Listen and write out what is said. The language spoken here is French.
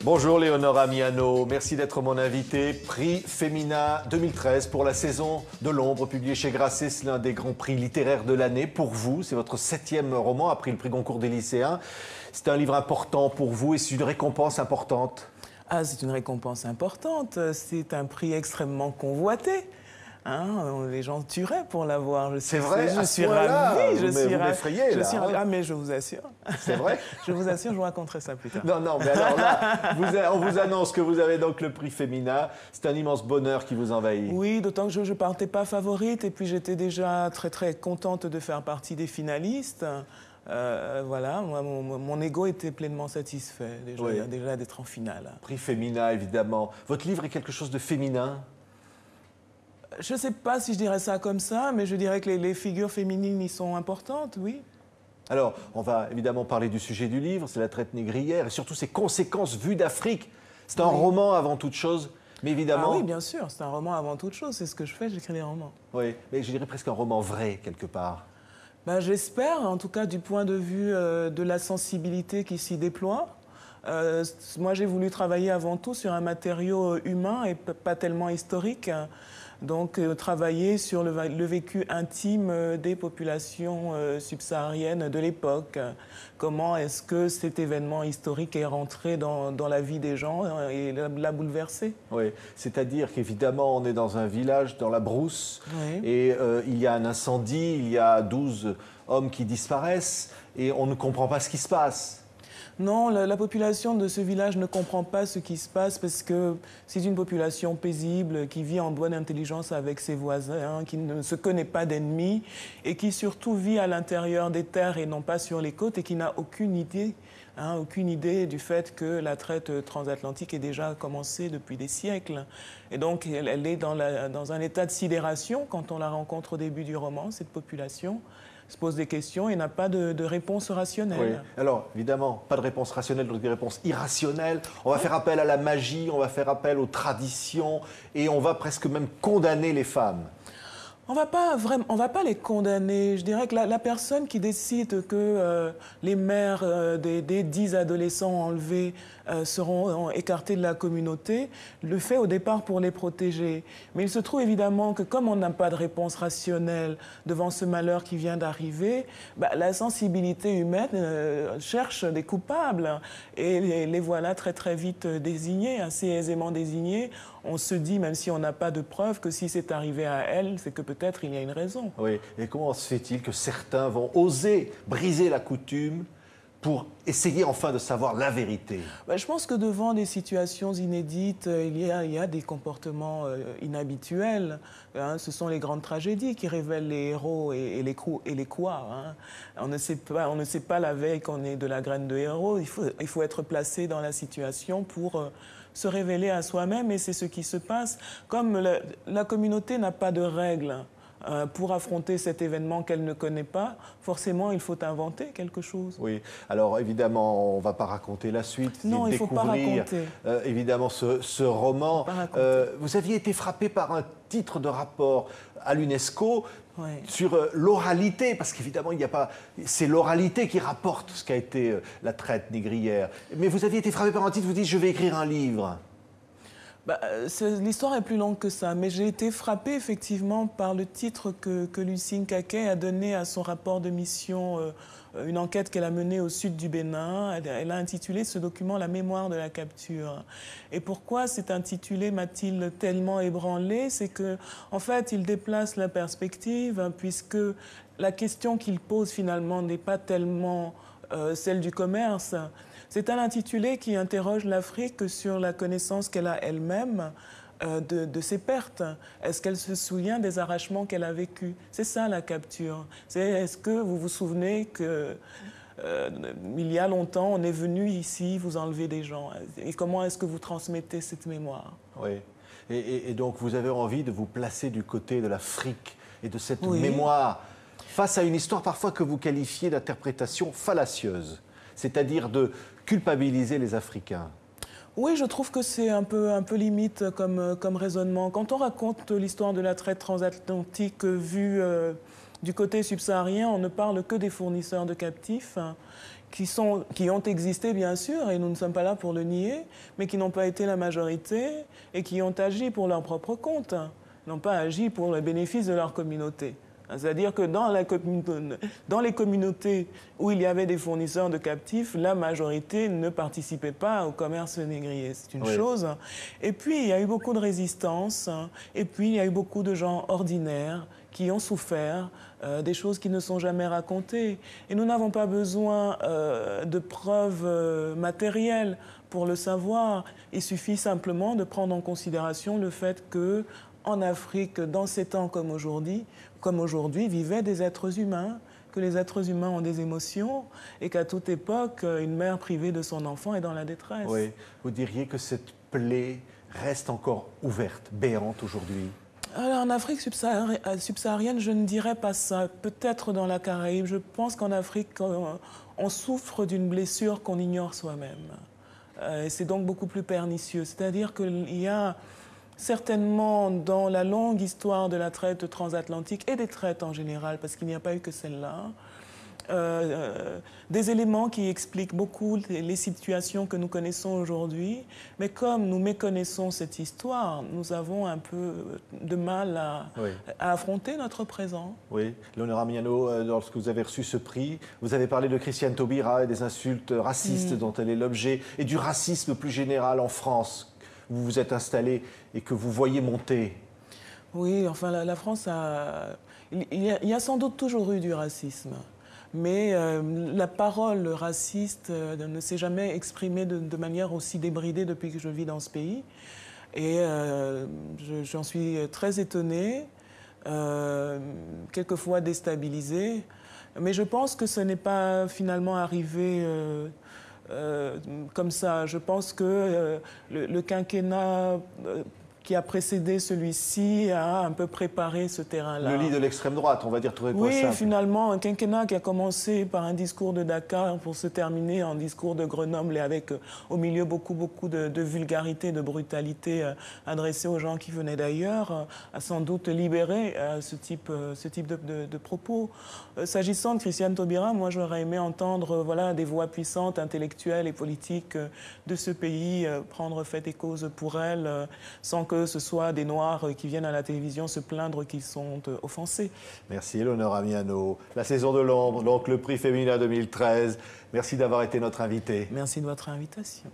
Bonjour Léonora Miano, merci d'être mon invité. Prix Femina 2013 pour la saison de l'ombre, publié chez Grasset. C'est l'un des grands prix littéraires de l'année pour vous. C'est votre 7e roman après le prix Goncourt des lycéens. C'est un livre important pour vous et c'est une récompense importante. Ah, c'est une récompense importante. C'est un prix extrêmement convoité. Hein, les gens tueraient pour l'avoir. C'est vrai, je suis ravie. Vous m'effrayez, là. Ah, mais je vous assure. C'est vrai. Je vous assure, je vous raconterai ça plus tard. Non, mais alors là, on vous annonce que vous avez donc le prix Femina. C'est un immense bonheur qui vous envahit. Oui, d'autant que je ne partais pas favorite et puis j'étais déjà très contente de faire partie des finalistes. Voilà, moi, mon ego était pleinement satisfait déjà d'être en finale. Prix Femina, évidemment. Votre livre est quelque chose de féminin? Je ne sais pas si je dirais ça comme ça, mais je dirais que les figures féminines y sont importantes, oui. Alors, on va évidemment parler du sujet du livre, c'est la traite négrière et surtout ses conséquences vues d'Afrique. C'est un roman avant toute chose, mais évidemment... Ah oui, bien sûr, c'est un roman avant toute chose, c'est ce que je fais, j'écris des romans. Oui, mais je dirais presque un roman vrai, quelque part. Ben, j'espère, en tout cas du point de vue de la sensibilité qui s'y déploie. Moi, j'ai voulu travailler avant tout sur un matériau humain et pas tellement historique. Donc, travailler sur le vécu intime des populations subsahariennes de l'époque. Comment est-ce que cet événement historique est rentré dans la vie des gens et l'a bouleversé? Oui, c'est-à-dire qu'évidemment, on est dans un village, dans la brousse, oui. Et il y a un incendie, il y a 12 hommes qui disparaissent, et on ne comprend pas ce qui se passe. Non, la population de ce village ne comprend pas ce qui se passe parce que c'est une population paisible qui vit en bonne intelligence avec ses voisins, qui ne se connaît pas d'ennemis et qui surtout vit à l'intérieur des terres et non pas sur les côtes et qui n'a aucune idée du fait que la traite transatlantique est déjà commencée depuis des siècles. Et donc elle est dans un état de sidération quand on la rencontre au début du roman, cette population se pose des questions et n'a pas de réponse rationnelle. Oui. Alors, évidemment, pas de réponse rationnelle, donc des réponses irrationnelles. On va faire appel à la magie, on va faire appel aux traditions et on va presque même condamner les femmes. On va pas les condamner. Je dirais que la personne qui décide que les mères des 10 adolescents enlevés seront écartés de la communauté, le fait au départ pour les protéger. Mais il se trouve évidemment que comme on n'a pas de réponse rationnelle devant ce malheur qui vient d'arriver, la sensibilité humaine cherche des coupables et les voilà très vite désignés, assez aisément désignés. On se dit, même si on n'a pas de preuves, que si c'est arrivé à elle, c'est que peut-être il y a une raison. Oui, et comment se fait-il que certains vont oser briser la coutume pour essayer enfin de savoir la vérité? Je pense que devant des situations inédites, il y a des comportements inhabituels. Ce sont les grandes tragédies qui révèlent les héros et les quoi. On ne sait pas la veille qu'on est de la graine de héros. Il faut être placé dans la situation pour se révéler à soi-même et c'est ce qui se passe. Comme la communauté n'a pas de règles pour affronter cet événement qu'elle ne connaît pas, forcément, il faut inventer quelque chose. Oui, alors évidemment, on ne va pas raconter la suite. Non, il ne faut pas raconter. Évidemment, ce roman. Vous aviez été frappé par un titre de rapport à l'UNESCO sur l'oralité, parce qu'évidemment, c'est l'oralité qui rapporte ce qu'a été la traite négrière. Mais vous aviez été frappé par un titre, vous dites, je vais écrire un livre. L'histoire est plus longue que ça, mais j'ai été frappée effectivement par le titre que Lucie Nkake a donné à son rapport de mission, une enquête qu'elle a menée au sud du Bénin. Elle a intitulé ce document « La mémoire de la capture ». Et pourquoi cet intitulé m'a-t-il tellement ébranlé? C'est qu'en fait, il déplace la perspective, puisque la question qu'il pose finalement n'est pas tellement celle du commerce. C'est un intitulé qui interroge l'Afrique sur la connaissance qu'elle a elle-même de ses pertes. Est-ce qu'elle se souvient des arrachements qu'elle a vécus? C'est ça la capture. Est-ce que vous vous souvenez que il y a longtemps, on est venu ici vous enlever des gens? Et comment est-ce que vous transmettez cette mémoire? Oui. Et donc vous avez envie de vous placer du côté de l'Afrique et de cette mémoire face à une histoire parfois que vous qualifiez d'interprétation fallacieuse, c'est-à-dire de culpabiliser les Africains. Oui, je trouve que c'est un peu limite comme raisonnement. Quand on raconte l'histoire de la traite transatlantique vue Du côté subsaharien, on ne parle que des fournisseurs de captifs qui ont existé, bien sûr, et nous ne sommes pas là pour le nier, mais qui n'ont pas été la majorité et qui ont agi pour leur propre compte, n'ont pas agi pour le bénéfice de leur communauté. C'est-à-dire que dans les communautés où il y avait des fournisseurs de captifs, la majorité ne participait pas au commerce négrier. C'est une chose. Et puis, il y a eu beaucoup de résistance. Et puis, il y a eu beaucoup de gens ordinaires qui ont souffert des choses qui ne sont jamais racontées. Et nous n'avons pas besoin de preuves matérielles pour le savoir. Il suffit simplement de prendre en considération le fait que en Afrique, dans ces temps comme aujourd'hui, vivaient des êtres humains, que les êtres humains ont des émotions et qu'à toute époque, une mère privée de son enfant est dans la détresse. Oui, vous diriez que cette plaie reste encore ouverte, béante aujourd'hui? Alors, en Afrique subsaharienne, je ne dirais pas ça. Peut-être dans la Caraïbe. Je pense qu'en Afrique, on souffre d'une blessure qu'on ignore soi-même. Et c'est donc beaucoup plus pernicieux. C'est-à-dire qu'il y a certainement dans la longue histoire de la traite transatlantique et des traites en général, parce qu'il n'y a pas eu que celle-là, des éléments qui expliquent beaucoup les situations que nous connaissons aujourd'hui. Mais comme nous méconnaissons cette histoire, nous avons un peu de mal à affronter notre présent. Oui, Léonore Amiano, lorsque vous avez reçu ce prix, vous avez parlé de Christiane Taubira et des insultes racistes dont elle est l'objet, et du racisme plus général en France. Vous vous êtes installé et que vous voyez monter. Oui, enfin, la France a... Il y a sans doute toujours eu du racisme. Mais la parole raciste ne s'est jamais exprimée de manière aussi débridée depuis que je vis dans ce pays. Et j'en suis très étonnée, quelquefois déstabilisée. Mais je pense que ce n'est pas finalement arrivé comme ça. Je pense que le quinquennat qui a précédé celui-ci a un peu préparé ce terrain-là. Le lit de l'extrême droite, on va dire tout Oui, simple. finalement, un quinquennat qui a commencé par un discours de Dakar pour se terminer en discours de Grenoble et avec au milieu beaucoup de vulgarité, de brutalité adressée aux gens qui venaient d'ailleurs, a sans doute libéré ce type de propos. S'agissant de Christiane Taubira, moi j'aurais aimé entendre des voix puissantes, intellectuelles et politiques de ce pays prendre fait et cause pour elle, sans que ce soit des Noirs qui viennent à la télévision se plaindre qu'ils sont offensés. Merci Léonore Amiano. La saison de l'ombre, donc le prix féminin 2013. Merci d'avoir été notre invitée. Merci de votre invitation.